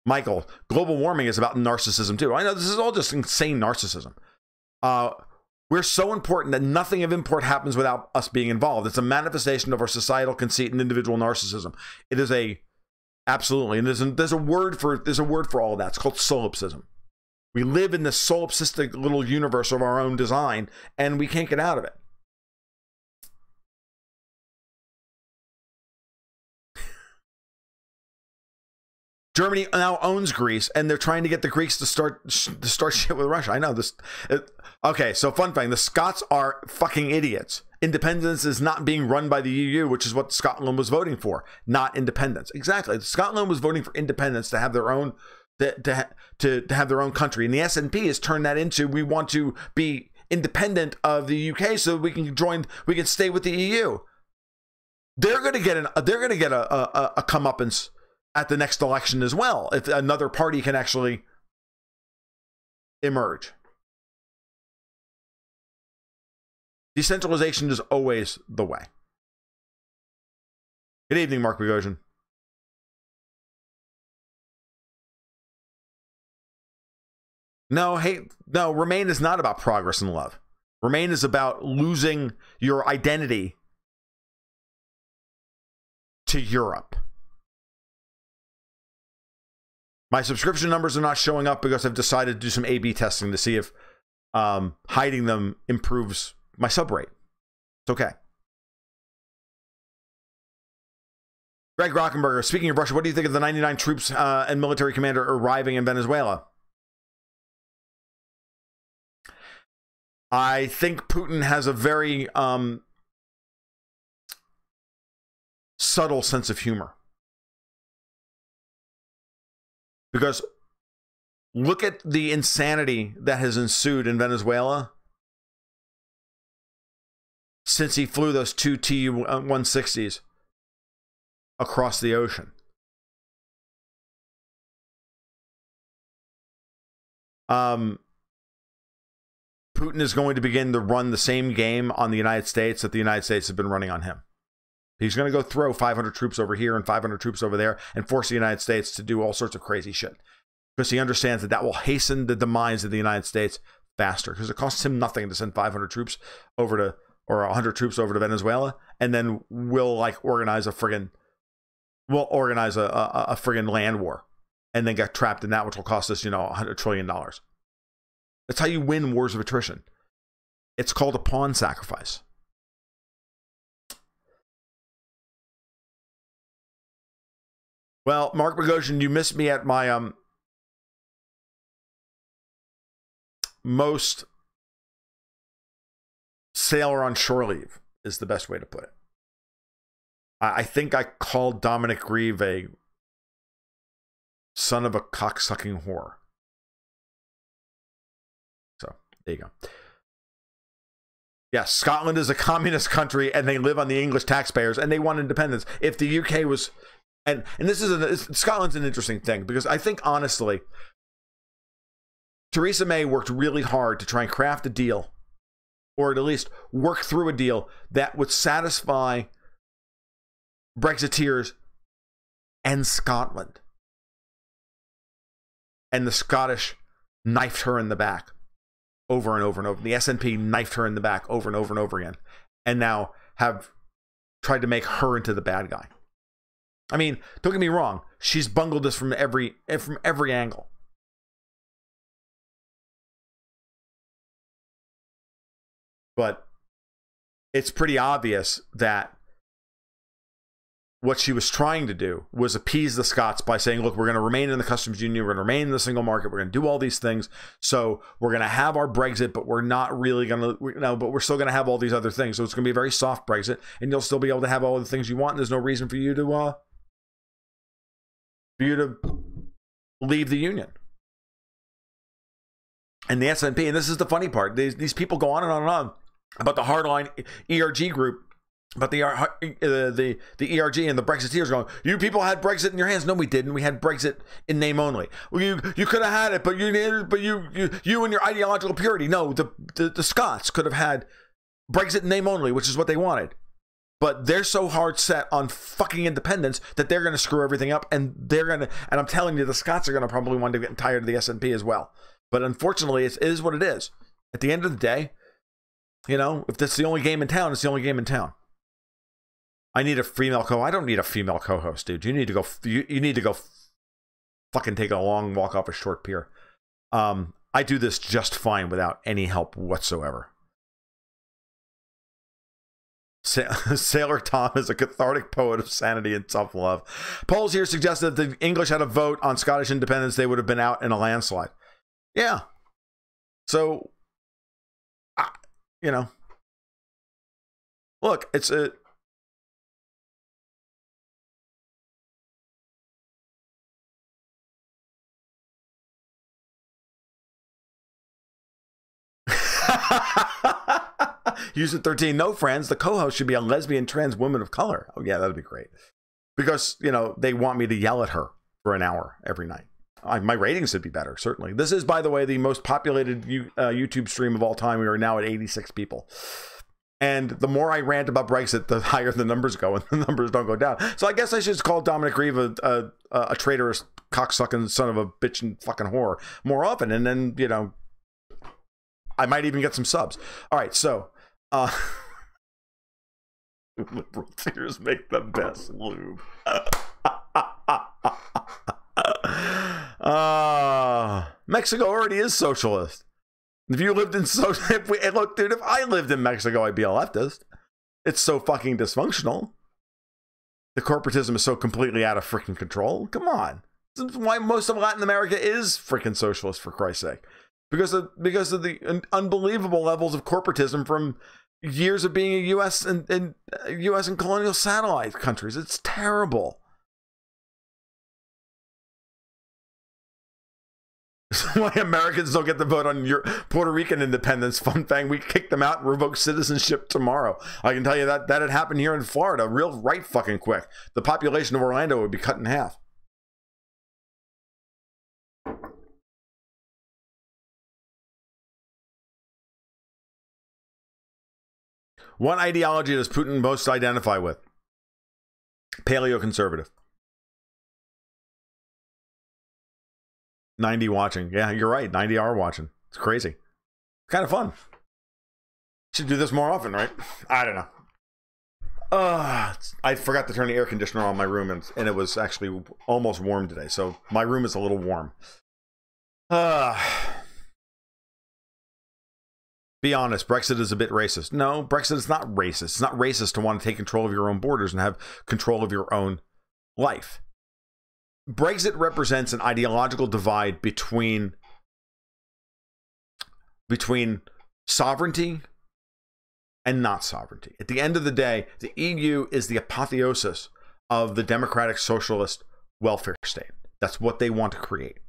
Michael, global warming is about narcissism too. I know this is all just insane narcissism. We're so important that nothing of import happens without us being involved. It's a manifestation of our societal conceit and individual narcissism. It is absolutely, and there's a word for all of that. It's called solipsism. We live in this solipsistic little universe of our own design, and we can't get out of it. Germany now owns Greece, and they're trying to get the Greeks to start shit with Russia. I know this. Okay, so fun fact: the Scots are fucking idiots. Independence is not being run by the EU, which is what Scotland was voting for, not independence. Exactly, Scotland was voting for independence to have their own to have their own country, and the SNP has turned that into we want to be independent of the UK so we can stay with the EU. They're going to get a comeuppance at the next election as well, if another party can actually emerge. Decentralization is always the way. Good evening, Mark Bogosian. No, Remain is not about progress and love. Remain is about losing your identity to Europe. My subscription numbers are not showing up because I've decided to do some A/B testing to see if hiding them improves my sub rate. It's okay. Greg Rockenberger, speaking of Russia, what do you think of the 99 troops and military commander arriving in Venezuela? I think Putin has a very subtle sense of humor. Because look at the insanity that has ensued in Venezuela since he flew those two Tu-160s across the ocean. Putin is going to begin to run the same game on the United States that the United States has been running on him. He's going to go throw 500 troops over here and 500 troops over there and force the United States to do all sorts of crazy shit. Because he understands that that will hasten the demise of the United States faster. Because it costs him nothing to send 500 troops over to, or 100 troops over to Venezuela. And then we'll organize a friggin' land war. And then get trapped in that, which will cost us, $100 trillion. That's how you win wars of attrition. It's called a pawn sacrifice. Well, Mark Bogosian, you missed me at my most sailor on shore leave is the best way to put it. I think I called Dominic Grieve a son of a cocksucking whore. So there you go. Yes, Scotland is a communist country and they live on the English taxpayers and they want independence. If the UK was... And Scotland's an interesting thing because I think, honestly, Theresa May worked really hard to try and craft a deal, or at least work through a deal that would satisfy Brexiteers and Scotland. and the Scottish knifed her in the back over and over and over. The SNP knifed her in the back over and over and over again, and now have tried to make her into the bad guy. I mean, don't get me wrong, she's bungled this from every angle. But it's pretty obvious that what she was trying to do was appease the Scots by saying, look, we're going to remain in the customs union, we're going to remain in the single market, we're going to do all these things. So we're going to have our Brexit, but we're not really going to, but we're still going to have all these other things. So it's going to be a very soft Brexit, and you'll still be able to have all the things you want. And there's no reason for you to leave the union. And the SNP, and this is the funny part, these people go on and on about the hardline ERG group, but the ERG and the Brexiteers going, you people had Brexit in your hands. No, we didn't. We had Brexit in name only. Well, you could have had it, but you and your ideological purity. No, the Scots could have had Brexit in name only, which is what they wanted. But they're so hard set on fucking independence that they're going to screw everything up, and and I'm telling you, the Scots are going to probably want to get tired of the SNP as well. But unfortunately, it is what it is. At the end of the day, if that's the only game in town, it's the only game in town. I need a female I don't need a female co-host, dude. You need to go. You need to go. Fucking take a long walk off a short pier. I do this just fine without any help whatsoever. Sailor Tom is a cathartic poet of sanity and self-love. Polls here suggest that if the English had a vote on Scottish independence, they would have been out in a landslide. Yeah. So, look, it's a. User 13, no friends. The co-host should be a lesbian trans woman of color. Oh yeah, that'd be great. Because, they want me to yell at her for an hour every night. My ratings would be better, certainly. This is, by the way, the most populated YouTube stream of all time. We are now at 86 people. And the more I rant about Brexit, the higher the numbers go, and the numbers don't go down. So I guess I should call Dominic Reeve a traitorous, cocksucking son of a bitch and fucking whore more often. And then, I might even get some subs. All right, so liberal tears make the best lube. Mexico already is socialist. If you lived in look, dude, if I lived in Mexico, I'd be a leftist. It's so fucking dysfunctional. The corporatism is so completely out of freaking control. Come on. This is why most of Latin America is freaking socialist, for Christ's sake. Because of the unbelievable levels of corporatism from years of being a U.S. and colonial satellite countries. It's terrible. Why Americans don't get to vote on your Puerto Rican independence. Fun thing, we kicked them out and revoke citizenship tomorrow. I can tell you that had happened here in Florida real right fucking quick. The population of Orlando would be cut in half. What ideology does Putin most identify with? Paleoconservative. 90 watching. Yeah, you're right. 90 are watching. It's crazy. It's kind of fun. Should do this more often, right? I don't know. I forgot to turn the air conditioner on in my room, and it was actually almost warm today. So my room is a little warm. Be honest, Brexit is a bit racist. No, Brexit is not racist. It's not racist to want to take control of your own borders and have control of your own life. Brexit represents an ideological divide between sovereignty and not sovereignty. At the end of the day, the EU is the apotheosis of the democratic socialist welfare state. That's what they want to create.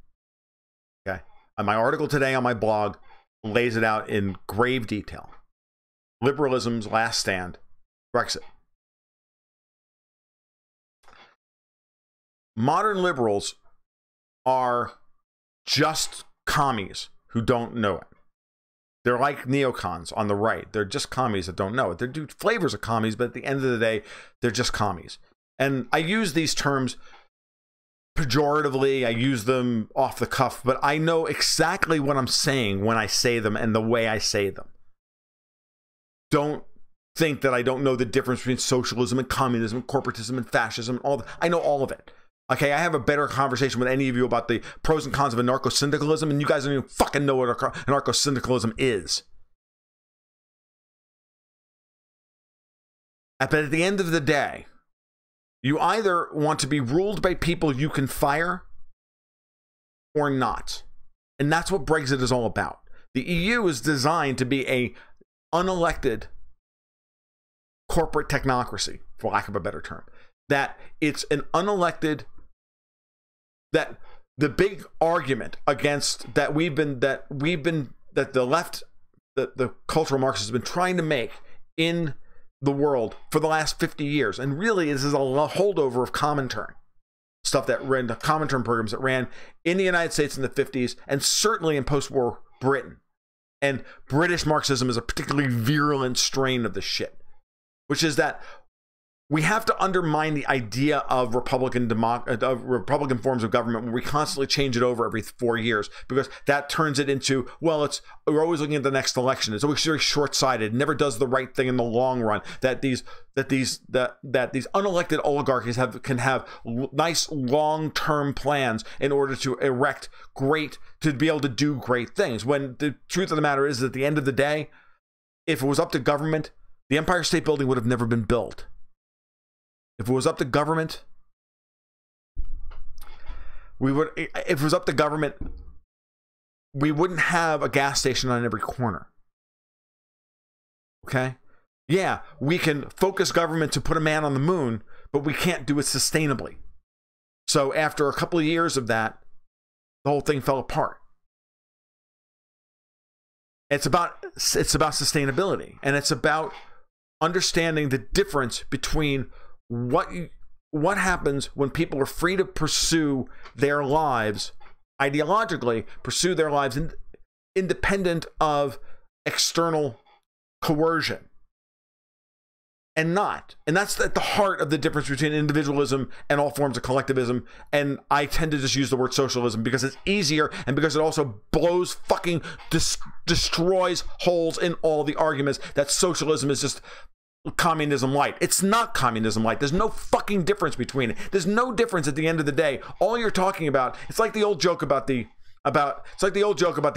Okay? And my article today on my blog lays it out in grave detail. Liberalism's last stand, Brexit. Modern liberals are just commies who don't know it. They're like neocons on the right. They're just commies that don't know it. They're flavors of commies, but at the end of the day, they're just commies. And I use these terms pejoratively. I use them off the cuff, but I know exactly what I'm saying when I say them and the way I say them. Don't think that I don't know the difference between socialism and communism, and corporatism and fascism, and all that. I know all of it. Okay, I have a better conversation with any of you about the pros and cons of anarcho-syndicalism, and you guys don't even fucking know what anarcho-syndicalism is. But at the end of the day, you either want to be ruled by people you can fire or not. And that's what Brexit is all about. The EU is designed to be a unelected corporate technocracy, for lack of a better term. That it's an unelected, that the big argument against that that the left, the cultural Marxists have been trying to make in the world for the last 50 years, and really this is a holdover of Comintern stuff that ran, the Comintern programs that ran in the United States in the 50s and certainly in post-war Britain. And British Marxism is a particularly virulent strain of the shit, which is that we have to undermine the idea of Republican forms of government where we constantly change it over every 4 years, because that turns it into, well, we're always looking at the next election. It's always very short-sighted, never does the right thing in the long run. That these unelected oligarchies can have nice long-term plans in order to to be able to do great things. When the truth of the matter is, at the end of the day, if it was up to government, the Empire State Building would have never been built. If it was up to government, we wouldn't have a gas station on every corner. Okay? Yeah, we can focus government to put a man on the moon, but we can't do it sustainably. So after a couple of years of that, the whole thing fell apart. It's about sustainability, and it's about understanding the difference between what happens when people are free to pursue their lives ideologically, pursue their lives independent of external coercion, and not. And that's at the heart of the difference between individualism and all forms of collectivism. And I tend to just use the word socialism because it's easier, and because it also destroys holes in all the arguments that socialism is just communism light. It's not communism light. There's no fucking difference between it. There's no difference at the end of the day. All you're talking about, it's like the old joke about the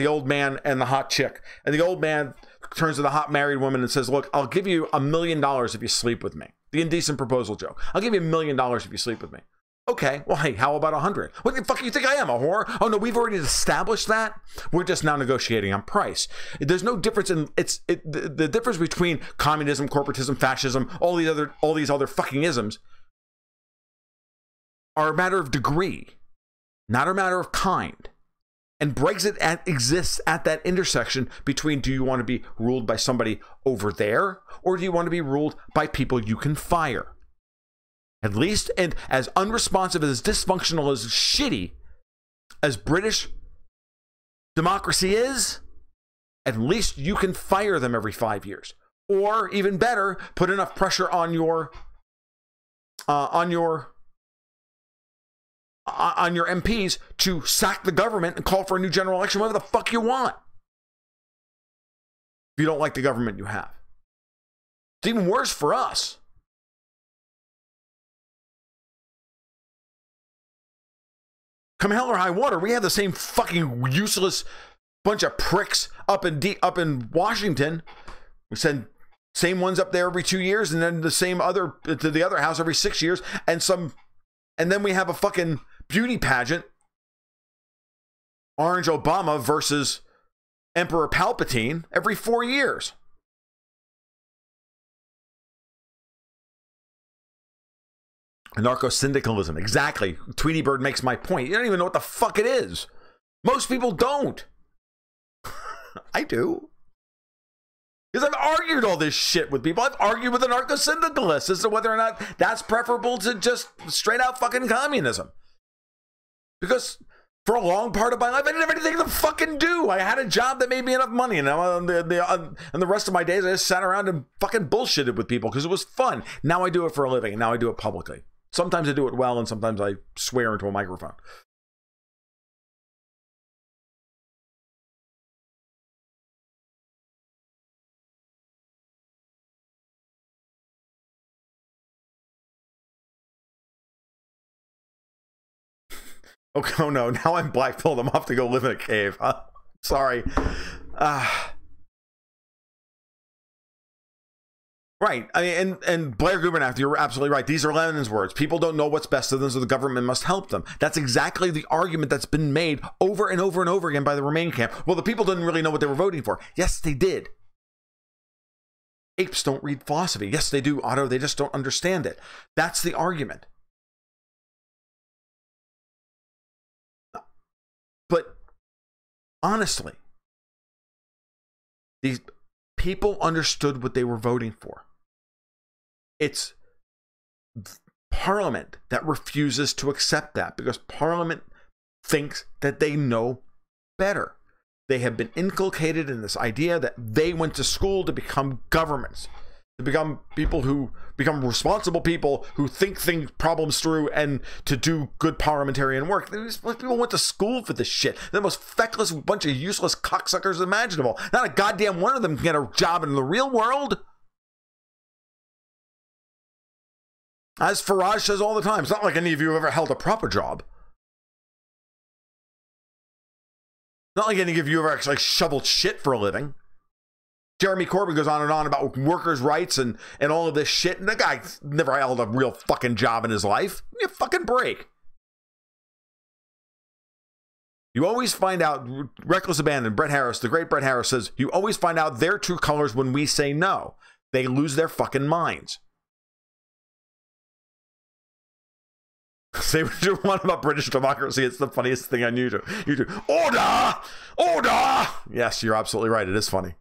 old man and the hot chick. And the old man turns to the hot married woman and says, "Look, I'll give you $1 million if you sleep with me." The indecent proposal joke. "I'll give you $1 million if you sleep with me." Okay, well, hey, how about 100? What the fuck do you think I am, a whore? Oh no, we've already established that. We're just now negotiating on price. There's no difference in the difference between communism, corporatism, fascism, all these other fucking isms are a matter of degree, not a matter of kind. And Brexit exists at that intersection between, do you want to be ruled by somebody over there, or do you want to be ruled by people you can fire? At least, and as unresponsive, as dysfunctional, as shitty as British democracy is, at least you can fire them every 5 years. Or even better, put enough pressure on your MPs to sack the government and call for a new general election, whatever the fuck you want, if you don't like the government you have. It's even worse for us. Come hell or high water, we have the same fucking useless bunch of pricks up in Washington. We send same ones up there every 2 years, and then the same other to the other house every 6 years, and then we have a fucking beauty pageant. Orange Obama versus Emperor Palpatine every 4 years. Anarcho-syndicalism, exactly. Tweety Bird makes my point. You don't even know what the fuck it is. Most people don't. I do. Because I've argued all this shit with people. I've argued with anarcho-syndicalists as to whether or not that's preferable to just straight out fucking communism. Because for a long part of my life, I didn't have anything to fucking do. I had a job that made me enough money, and the rest of my days I just sat around and fucking bullshitted with people because it was fun. Now I do it for a living, and now I do it publicly. Sometimes I do it well, and sometimes I swear into a microphone. Okay, oh no, now I'm black-pilled. I'm off to go live in a cave. Sorry. Right. I mean, and Blair Gubernath, you're absolutely right. These are Lenin's words. People don't know what's best for them, so the government must help them. That's exactly the argument that's been made over and over and over again by the Remain camp. Well, the people didn't really know what they were voting for. Yes, they did. Apes don't read philosophy. Yes, they do, Otto. They just don't understand it. That's the argument. But honestly, these people understood what they were voting for. It's Parliament that refuses to accept that because Parliament thinks that they know better. They have been inculcated in this idea that they went to school to become governments, to become people who become responsible people who think problems through and to do good parliamentarian work. These people went to school for this shit. They're the most feckless bunch of useless cocksuckers imaginable. Not a goddamn one of them can get a job in the real world. As Farage says all the time, it's not like any of you have ever held a proper job. Not like any of you ever actually shoveled shit for a living. Jeremy Corbyn goes on and on about workers' rights and all of this shit, and the guy's never held a real fucking job in his life. Give me a fucking break. You always find out, reckless abandon, Bret Harris, the great Bret Harris says, you always find out their true colors when we say no. They lose their fucking minds. Say what you want about British democracy. It's the funniest thing on YouTube. Order! Order! Yes, you're absolutely right. It is funny.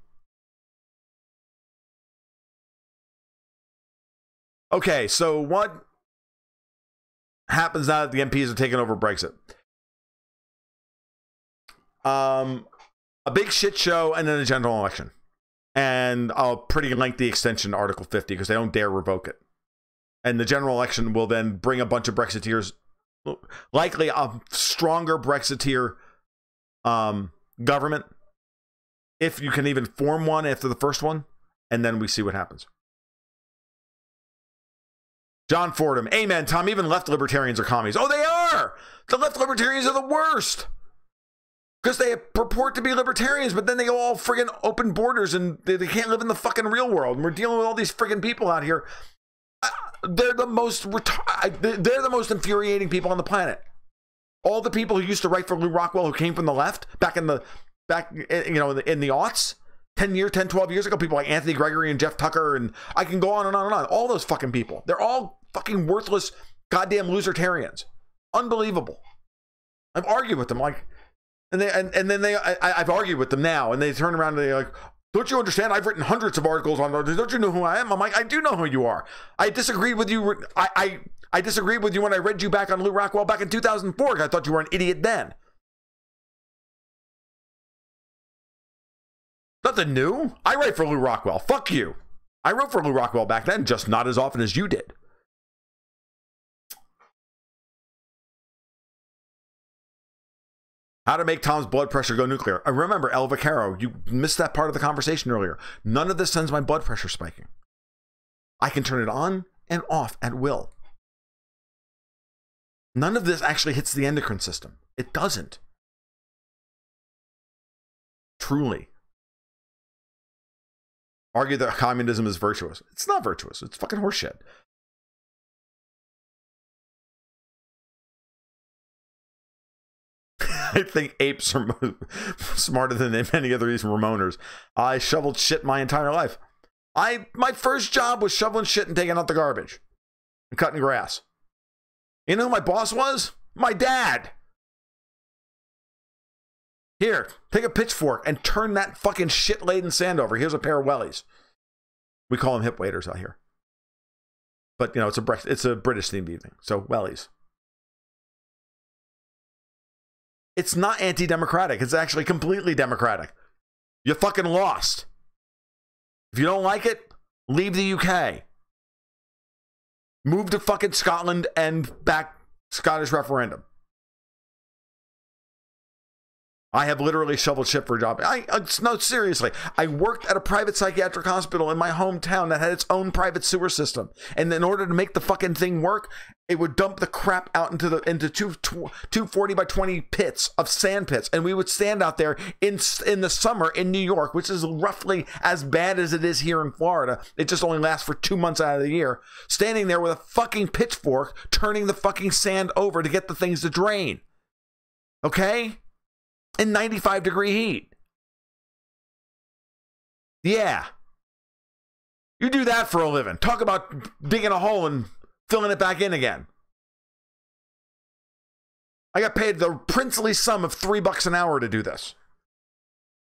Okay, so what happens now that the MPs are taking over Brexit? A big shit show and then a general election. And a pretty lengthy extension to Article 50 because they don't dare revoke it. And the general election will then bring a bunch of Brexiteers, likely a stronger Brexiteer government, if you can even form one after the first one, and then we see what happens. John Fordham, amen, Tom. Even left libertarians are commies. Oh, they are! The left libertarians are the worst! Because they purport to be libertarians, but then they go all friggin' open borders and they can't live in the fucking real world. And we're dealing with all these friggin' people out here. They're the most infuriating people on the planet. All the people who used to write for Lew Rockwell, who came from the left in the aughts, 12 years ago, people like Anthony Gregory and Jeff Tucker, and I can go on and on and on. All those fucking people. They're all fucking worthless goddamn losertarians. Unbelievable. I've argued with them I've argued with them now, and they turn around and they're like, don't you understand? I've written hundreds of articles on those. Don't you know who I am? I'm like, I do know who you are. I disagreed with you. I disagreed with you when I read you back on Lew Rockwell back in 2004. I thought you were an idiot then. Nothing new. I write for Lew Rockwell. Fuck you. I wrote for Lew Rockwell back then, just not as often as you did. How to make Tom's blood pressure go nuclear. I remember, El Vaquero, you missed that part of the conversation earlier. None of this sends my blood pressure spiking. I can turn it on and off at will. None of this actually hits the endocrine system. It doesn't. Truly. Argue that communism is virtuous. It's not virtuous. It's fucking horseshit. I think apes are smarter than many other these Ramoners. I shoveled shit my entire life. My first job was shoveling shit and taking out the garbage and cutting grass. You know who my boss was? My dad. Here, take a pitchfork and turn that fucking shit-laden sand over. Here's a pair of wellies. We call them hip waders out here. But, you know, it's a British-themed evening. So, wellies. It's not anti-democratic. It's actually completely democratic. You fucking lost. If you don't like it, leave the UK. Move to fucking Scotland and back Scottish referendum. I have literally shoveled shit for a job. No, seriously. I worked at a private psychiatric hospital in my hometown that had its own private sewer system. And in order to make the fucking thing work, it would dump the crap out into two 40 by 20 pits of sand pits. And we would stand out there in the summer in New York, which is roughly as bad as it is here in Florida. It just only lasts for 2 months out of the year. Standing there with a fucking pitchfork, turning the fucking sand over to get the things to drain. Okay? In 95-degree heat. Yeah. You do that for a living. Talk about digging a hole and filling it back in again. I got paid the princely sum of $3 an hour to do this.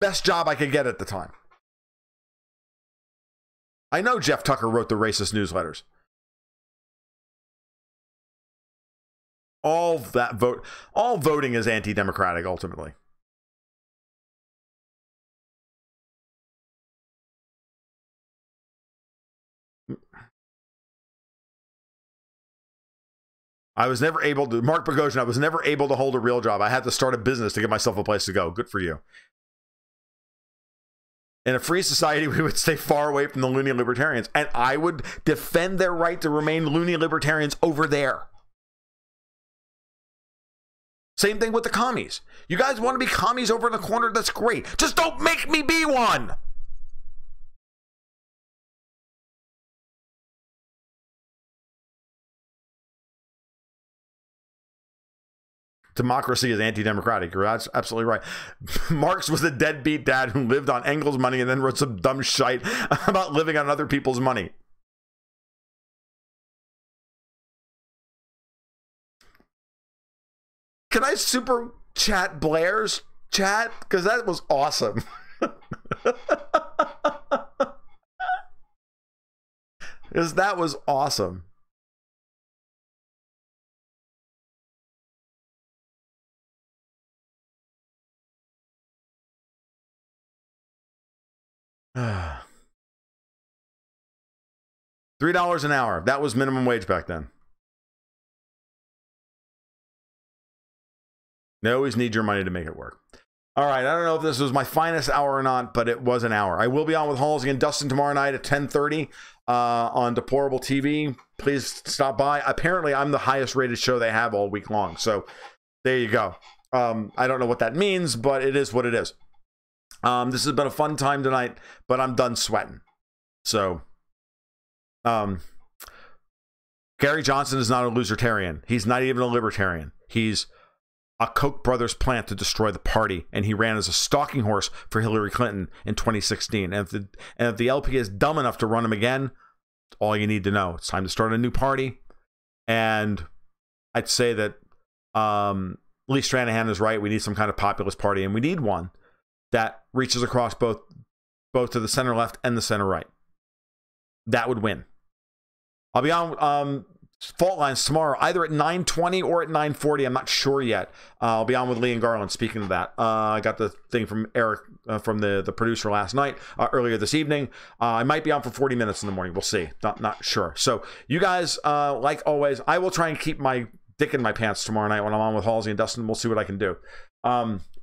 Best job I could get at the time. I know Jeff Tucker wrote the racist newsletters. All voting is anti-democratic ultimately. I was never able to, Mark Bogosian, I was never able to hold a real job. I had to start a business to give myself a place to go. Good for you. In a free society, we would stay far away from the loony libertarians, and I would defend their right to remain loony libertarians over there. Same thing with the commies. You guys want to be commies over in the corner? That's great. Just don't make me be one. Democracy is anti-democratic. You're absolutely right. Marx was a deadbeat dad who lived on Engels' money and then wrote some dumb shite about living on other people's money. Can I super chat Blair's chat? Because that was awesome. Because that was awesome. $3 an hour. That was minimum wage back then. They always need your money to make it work. All right, I don't know if this was my finest hour or not, but it was an hour. I will be on with Halsey and Dustin tomorrow night at 10:30 on Deplorable TV. Please stop by. Apparently, I'm the highest rated show they have all week long. So there you go. I don't know what that means, but it is what it is. This has been a fun time tonight, but I'm done sweating. So, Gary Johnson is not a losertarian. He's not even a libertarian. He's a Koch brothers plant to destroy the party, and he ran as a stalking horse for Hillary Clinton in 2016. And if the LP is dumb enough to run him again, that's all you need to know. It's time to start a new party. And I'd say that Lee Stranahan is right. We need some kind of populist party, and we need one that reaches across both to the center left and the center right. That would win. I'll be on Fault Lines tomorrow, either at 9:20 or at 9:40. I'm not sure yet. I'll be on with Lee and Garland. Speaking of that, I got the thing from Eric, from the producer last night, earlier this evening. I might be on for 40 minutes in the morning. We'll see. Not sure. So you guys, like always, I will try and keep my dick in my pants tomorrow night when I'm on with Halsey and Dustin. We'll see what I can do.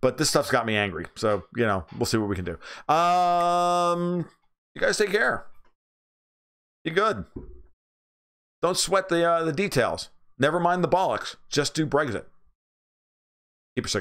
But this stuff's got me angry. So, you know, we'll see what we can do. You guys take care. Be good. Don't sweat the details. Never mind the bollocks. Just do Brexit. Keep your cigar.